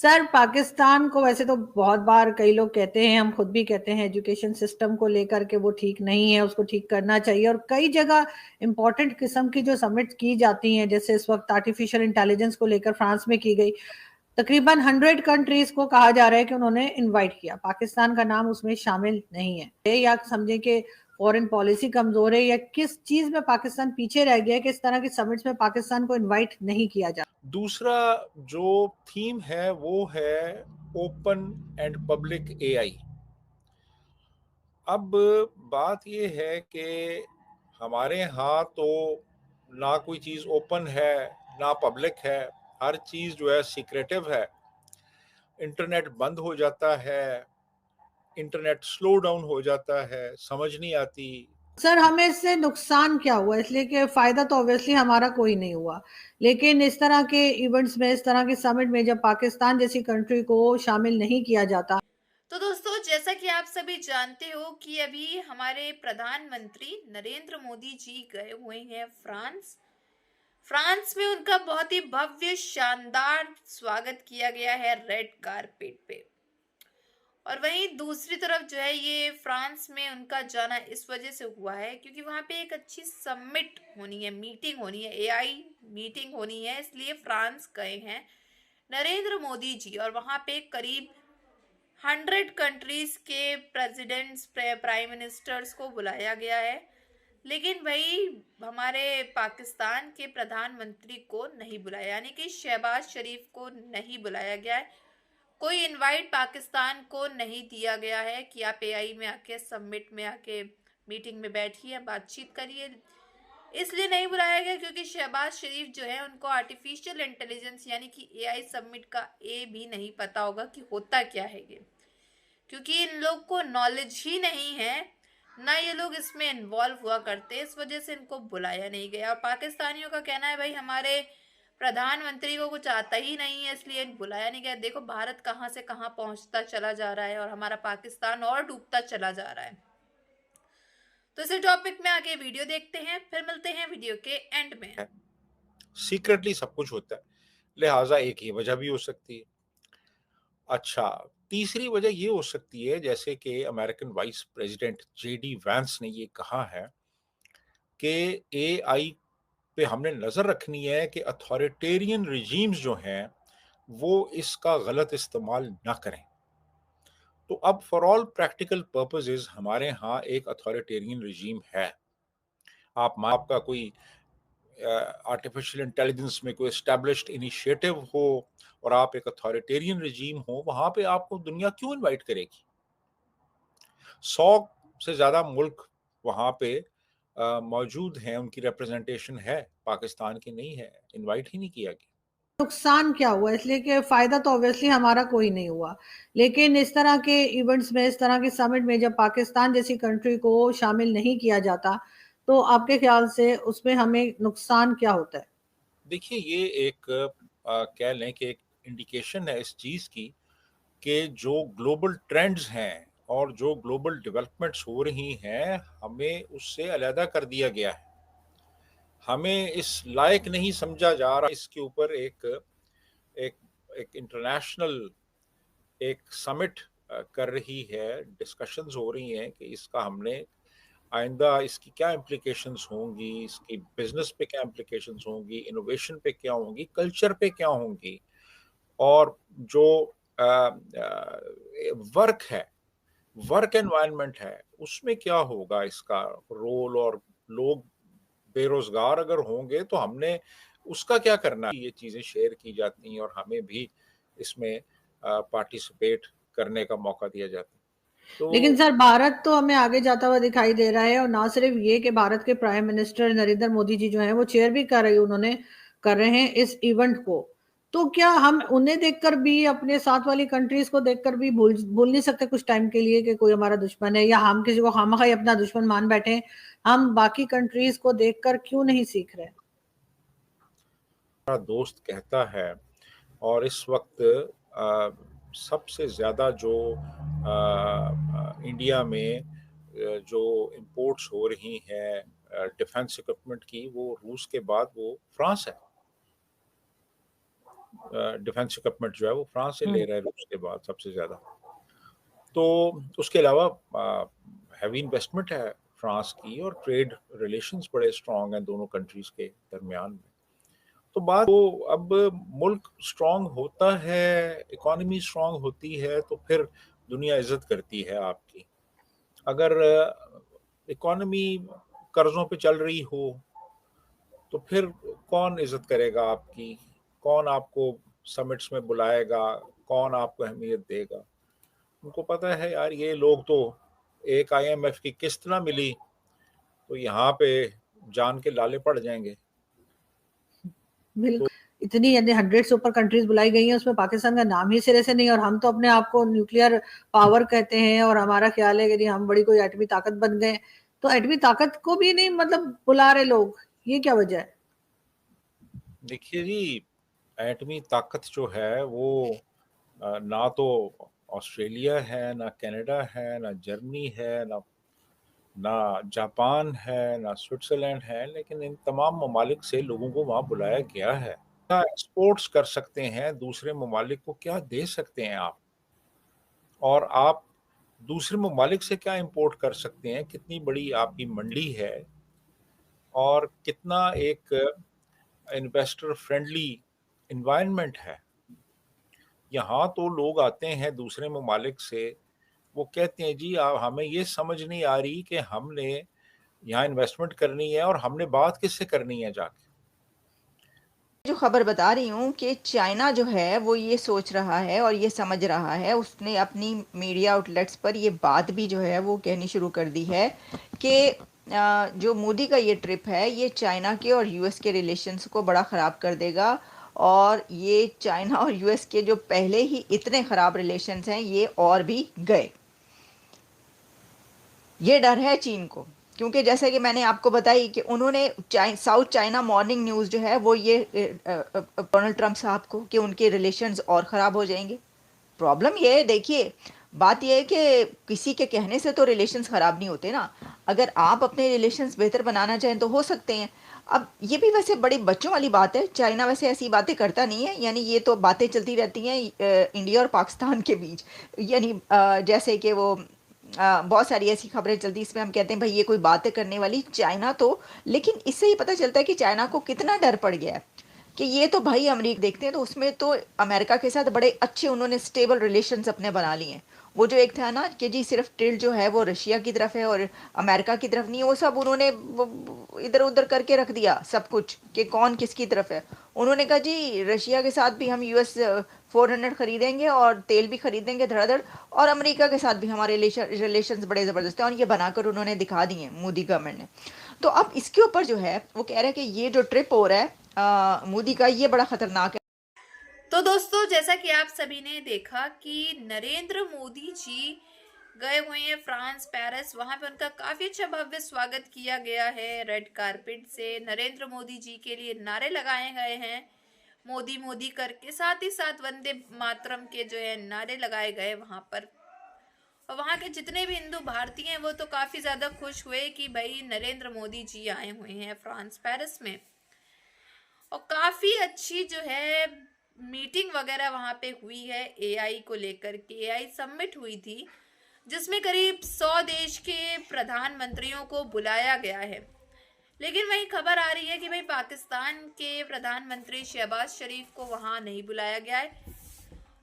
Sir, Pakistan को वैसे तो बहुत बार कई लोग कहते हैं, हम खुद भी कहते हैं, एजुकेशन सिस्टम को लेकर के वो ठीक नहीं है, उसको ठीक करना चाहिए। और कई जगह इंपॉर्टेंट किस्म की जो समिट की जाती हैं, जैसे इस वक्त आर्टिफिशियल इंटेलिजेंस को लेकर फ्रांस में की गई, तकरीबन 100 कंट्रीज को कहा जा रहा है कि उन्होंने इनवाइट किया, पाकिस्तान का नाम उसमें शामिल नहीं है। या समझे कि फॉरेन पॉलिसी कमजोर है, या किस चीज में पाकिस्तान पीछे रह गया है कि इस तरह की समिट्स में पाकिस्तान को इनवाइट नहीं किया जा। दूसरा जो थीम है वो है ओपन एंड पब्लिक एआई। अब बात ये है कि हमारे यहाँ तो ना कोई चीज़ ओपन है ना पब्लिक है, हर चीज़ जो है सीक्रेटिव है। इंटरनेट बंद हो जाता है, इंटरनेट स्लो डाउन हो जाता है, समझ नहीं आती। सर, हमें इससे नुकसान क्या हुआ? इसलिए कि फायदा तो ऑब्वियसली हमारा कोई नहीं हुआ, लेकिन इस तरह के इवेंट्स में, इस तरह के समिट में जब पाकिस्तान जैसी कंट्री को शामिल नहीं किया जाता। तो दोस्तों, जैसा कि आप सभी जानते हो कि अभी हमारे प्रधानमंत्री नरेंद्र मोदी जी गए हुए हैं फ्रांस। फ्रांस में उनका बहुत ही भव्य शानदार स्वागत किया गया है रेड कारपेट पे। और वहीं दूसरी तरफ जो है, ये फ्रांस में उनका जाना इस वजह से हुआ है क्योंकि वहां पे एक अच्छी समिट होनी है, मीटिंग होनी है, एआई मीटिंग होनी है, इसलिए फ्रांस गए हैं नरेंद्र मोदी जी। और वहां पे करीब 100 कंट्रीज के प्रेसिडेंट्स, प्राइम मिनिस्टर्स को बुलाया गया है। लेकिन वही हमारे पाकिस्तान के प्रधानमंत्री को नहीं बुलाया, यानी कि शहबाज शरीफ को नहीं बुलाया गया है। कोई इनवाइट पाकिस्तान को नहीं दिया गया है कि आप एआई में आके, समिट में आके मीटिंग में बैठिए, बातचीत करिए। इसलिए नहीं बुलाया गया क्योंकि शहबाज शरीफ जो है, उनको आर्टिफिशियल इंटेलिजेंस यानी कि एआई समिट का ए भी नहीं पता होगा कि होता क्या है ये, क्योंकि इन लोग को नॉलेज ही नहीं है, ना ये लोग इसमें इन्वॉल्व हुआ करते, इस वजह से इनको बुलाया नहीं गया। और पाकिस्तानियों का कहना है भाई हमारे प्रधानमंत्री को कुछ आता ही नहीं है, इसलिए बुलाया नहीं गया। देखो भारत कहाँ से कहाँ पहुंचता चला जा रहा है और हमारा पाकिस्तान और डूबता चला जा रहा है। तो इसी टॉपिक में आगे वीडियो देखते हैं, फिर मिलते हैं वीडियो के एंड में। सीक्रेटली सब कुछ होता है, लिहाजा एक ही वजह भी हो सकती है। अच्छा, तीसरी वजह ये हो सकती है, जैसे कि American vice president JD Vance ने ये कहा है कि एआई पे हमने नज़र रखनी है कि अथॉरिटेरियन रिजीम्स जो हैं वो इसका गलत इस्तेमाल ना करें। तो अब फॉर ऑल प्रैक्टिकल पर्पसेस हमारे यहाँ एक अथॉरिटेरियन रिजीम है। आपका कोई आर्टिफिशियल इंटेलिजेंस में कोई एस्टैब्लिश्ड इनिशिएटिव हो और आप एक अथॉरिटेरियन रिजीम हो, वहां पे आपको दुनिया क्यों इनवाइट करेगी? 100 से ज्यादा मुल्क वहां पे मौजूद हैं, उनकी रिप्रेजेंटेशन है, पाकिस्तान की नहीं है, इनवाइट ही नहीं किया गया। नुकसान क्या हुआ? इसलिए कि फायदा तो ऑब्वियसली हमारा कोई नहीं हुआ, लेकिन इस तरह के इवेंट्स में, इस तरह के समिट में जब पाकिस्तान जैसी कंट्री को शामिल नहीं किया जाता, तो आपके ख्याल से उसमें हमें नुकसान क्या होता है? देखिए, ये एक कह लें कि एक इंडिकेशन है इस चीज की कि जो ग्लोबल ट्रेंड्स हैं और जो ग्लोबल डेवलपमेंट्स हो रही हैं, हमें उससे अलहदा कर दिया गया है। हमें इस लायक नहीं समझा जा रहा। इसके ऊपर एक एक एक इंटरनेशनल एक समिट कर रही है, डिस्कशंस हो रही हैं कि इसका हमने आइंदा इसकी क्या इम्प्लीकेशंस होंगी, इसकी बिजनेस पे क्या इम्प्लीकेशंस होंगी, इनोवेशन पे क्या होंगी, कल्चर पे क्या होंगी, और जो वर्क है, वर्क एनवायरनमेंट है, उसमें क्या होगा इसका रोल। और लोग बेरोजगार अगर होंगे तो हमने उसका क्या करना है। ये चीजें शेयर की जाती हैं और हमें भी इसमें पार्टिसिपेट करने का मौका दिया जाता है। लेकिन तो सर, भारत तो हमें आगे जाता हुआ दिखाई दे रहा है, और ना सिर्फ ये कि भारत के प्राइम मिनिस्टर नरेंद्र मोदी जी जो हैं वो चेयर भी कर रहे, उन्होंने कर रहे हैं इस इवेंट को। तो क्या हम उन्हें देखकर भी, अपने साथ वाली कंट्रीज को देखकर भी भूल नहीं सकते कुछ टाइम के लिए कि कोई हमारा दुश्मन है, या हम किसी को खामखा ही अपना दुश्मन मान बैठे हैं? हम बाकी कंट्रीज को देखकर क्यों नहीं सीख रहे? मेरा दोस्त कहता है, और इस वक्त सबसे ज़्यादा जो इंडिया में जो इंपोर्ट्स हो रही हैं डिफेंस इक्विपमेंट की, वो रूस के बाद वो फ्रांस है। डिफेंस इक्विपमेंट जो है वो फ्रांस से ले रहा है रूस के बाद सबसे ज़्यादा। तो उसके अलावा हैवी इन्वेस्टमेंट है फ्रांस की, और ट्रेड रिलेशंस बड़े स्ट्रॉन्ग हैं दोनों कंट्रीज़ के दरमियान में। तो बात वो, अब मुल्क स्ट्रॉन्ग होता है, इकोनॉमी स्ट्रॉन्ग होती है, तो फिर दुनिया इज्जत करती है आपकी। अगर इकोनॉमी कर्जों पे चल रही हो तो फिर कौन इज्जत करेगा आपकी, कौन आपको समिट्स में बुलाएगा, कौन आपको अहमियत देगा। उनको पता है यार ये लोग तो, एक आईएमएफ की किस्त ना मिली तो यहाँ पे जान के लाले पड़ जाएंगे। बिल्कुल, इतनी यानी 100 से ऊपर कंट्रीज बुलाई गई हैं, उसमें पाकिस्तान का नाम ही सिरे से नहीं, और हम तो अपने आप को न्यूक्लियर पावर कहते हैं, और हमारा ख्याल है कि हम बड़ी कोई एटमी ताकत बन गए, तो एटमी ताकत को भी नहीं मतलब बुला रहे लोग, ये क्या वजह है? देखिए जी, एटमी ताकत जो है वो ना तो ऑस्ट्रेलिया है, ना कनाडा है, ना जर्मनी है, ना जापान है, ना स्विट्जरलैंड है, लेकिन इन तमाम ममालिक से लोगों को वहाँ बुलाया गया है। क्या एक्सपोर्ट्स कर सकते हैं दूसरे ममालिक को, क्या दे सकते हैं आप, और आप दूसरे ममालिक से क्या इंपोर्ट कर सकते हैं, कितनी बड़ी आपकी मंडी है, और कितना एक इन्वेस्टर फ्रेंडली इन्वायरमेंट है। यहाँ तो लोग आते हैं दूसरे ममालिक से, वो कहते हैं जी हमें ये समझ नहीं आ रही कि हमने यहाँ इन्वेस्टमेंट करनी है और हमने बात किससे करनी है जाके। जो खबर बता रही हूँ कि चाइना जो है वो ये सोच रहा है और ये समझ रहा है, उसने अपनी मीडिया आउटलेट्स पर ये बात भी जो है वो कहनी शुरू कर दी है कि जो मोदी का ये ट्रिप है ये चाइना के और यूएस के रिलेशंस को बड़ा ख़राब कर देगा, और ये चाइना और यूएस के जो पहले ही इतने ख़राब रिलेशंस हैं ये और भी गए। ये डर है चीन को, क्योंकि जैसे कि मैंने आपको बताई कि उन्होंने साउथ चाइना मॉर्निंग न्यूज़ जो है वो ये डोनाल्ड ट्रंप साहब को कि उनके रिलेशंस और ख़राब हो जाएंगे। प्रॉब्लम ये है, देखिए बात यह है कि किसी के कहने से तो रिलेशंस ख़राब नहीं होते ना। अगर आप अपने रिलेशंस बेहतर बनाना चाहें तो हो सकते हैं। अब ये भी वैसे बड़ी बच्चों वाली बात है, चाइना वैसे ऐसी बातें करता नहीं है, यानी ये तो बातें चलती रहती हैं इंडिया और पाकिस्तान के बीच, यानी जैसे कि वो बहुत सारी ऐसी खबरें चलती इसमें हम कहते हैं भाई ये कोई बात करने वाली चाइना तो, लेकिन इससे ही पता चलता है कि चाइना को कितना डर पड़ गया है कि ये तो भाई अमेरिका देखते हैं तो उसमें तो अमेरिका के साथ बड़े अच्छे उन्होंने स्टेबल रिलेशंस अपने बना लिए हैं। वो जो एक था ना कि जी सिर्फ टिल्ट जो है वो रशिया की तरफ है और अमेरिका की तरफ नहीं है, वो सब उन्होंने इधर उधर करके रख दिया सब कुछ कि कौन किसकी तरफ है। उन्होंने कहा जी रशिया के साथ भी हम यूएस 400 खरीदेंगे और तेल भी खरीदेंगे धड़ाधड़, और अमेरिका के साथ भी हमारे रिलेशंस बड़े ज़बरदस्त हैं, और ये बनाकर उन्होंने दिखा दिए मोदी गवर्नमेंट ने। तो अब इसके ऊपर जो है वो कह रहे हैं कि ये जो ट्रिप हो रहा है मोदी का ये बड़ा खतरनाक है। तो दोस्तों जैसा कि आप सभी ने देखा कि नरेंद्र मोदी जी गए हुए हैं फ्रांस पेरिस, वहां पे उनका काफी अच्छा भव्य स्वागत किया गया है रेड कारपेट से। नरेंद्र मोदी जी के लिए नारे लगाए गए हैं मोदी मोदी करके, साथ ही साथ वंदे मातरम के जो है नारे लगाए गए वहां पर। और वहां के जितने भी हिंदू भारतीय हैं वो तो काफी ज्यादा खुश हुए कि भाई नरेंद्र मोदी जी आए हुए हैं फ्रांस पेरिस में। और काफी अच्छी जो है मीटिंग वगैरह वहां पे हुई है एआई को लेकर के। एआई समिट हुई थी जिसमें करीब 100 देश के प्रधानमंत्रियों को बुलाया गया है। लेकिन वही खबर आ रही है कि भाई पाकिस्तान के प्रधानमंत्री शहबाज शरीफ को वहां नहीं बुलाया गया है,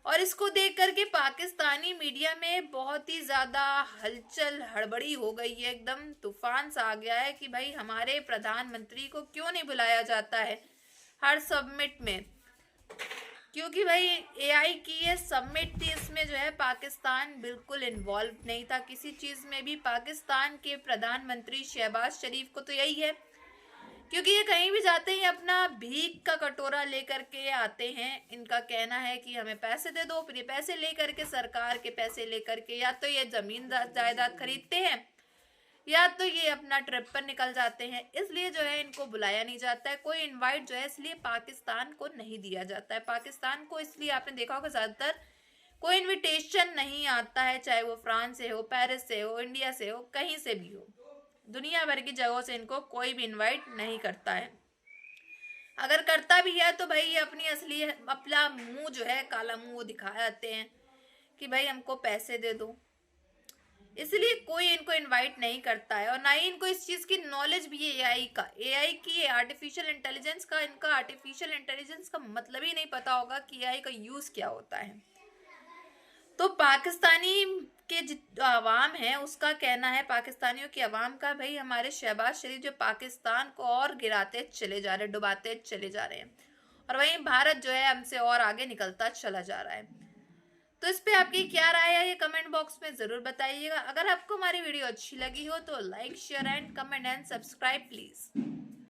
और इसको देख करके पाकिस्तानी मीडिया में बहुत ही ज्यादा हलचल हड़बड़ी हो गई है, एकदम तूफान सा आ गया है कि भाई हमारे प्रधानमंत्री को क्यों नहीं बुलाया जाता है हर सबमिट में। क्योंकि भाई एआई की ये सबमिट थी, इसमें जो है पाकिस्तान बिल्कुल इन्वॉल्व नहीं था किसी चीज में भी। पाकिस्तान के प्रधानमंत्री शहबाज शरीफ को तो यही है, क्योंकि ये कहीं भी जाते हैं अपना भीख का कटोरा लेकर के आते हैं। इनका कहना है कि हमें पैसे दे दो, फिर ये पैसे लेकर के सरकार के पैसे लेकर के या तो ये जमीन जायदाद खरीदते हैं या तो ये अपना ट्रिप पर निकल जाते हैं। इसलिए जो है इनको बुलाया नहीं जाता है, कोई इनवाइट जो है इसलिए पाकिस्तान को नहीं दिया जाता है। पाकिस्तान को इसलिए आपने देखा होगा ज्यादातर कोई इनविटेशन नहीं आता है, चाहे वो फ्रांस से हो, पेरिस से हो, इंडिया से हो, कहीं से भी हो, दुनिया भर की जगहों से इनको कोई भी इनवाइट नहीं करता है। अगर करता भी है तो भाई ये अपनी असली अपना मुंह जो है, काला मुंह, वो दिखाते हैं कि भाई हमको पैसे दे दो, इसलिए कोई इनको इनवाइट नहीं करता है। और ना ही इनको इस चीज की नॉलेज भी है एआई की, आर्टिफिशियल इंटेलिजेंस का। इनका आर्टिफिशियल इंटेलिजेंस का मतलब ही नहीं पता होगा कि एआई का यूज क्या होता है। तो पाकिस्तानी के जो आवाम है उसका कहना है, पाकिस्तानियों की आवाम का, भाई हमारे शहबाज शरीफ जो पाकिस्तान को और गिराते चले जा रहे, डुबाते चले जा रहे हैं, और वहीं भारत जो है हमसे और आगे निकलता चला जा रहा है। तो इस पे आपकी क्या राय है ये कमेंट बॉक्स में जरूर बताइएगा। अगर आपको हमारी वीडियो अच्छी लगी हो तो like, share and comment and subscribe please.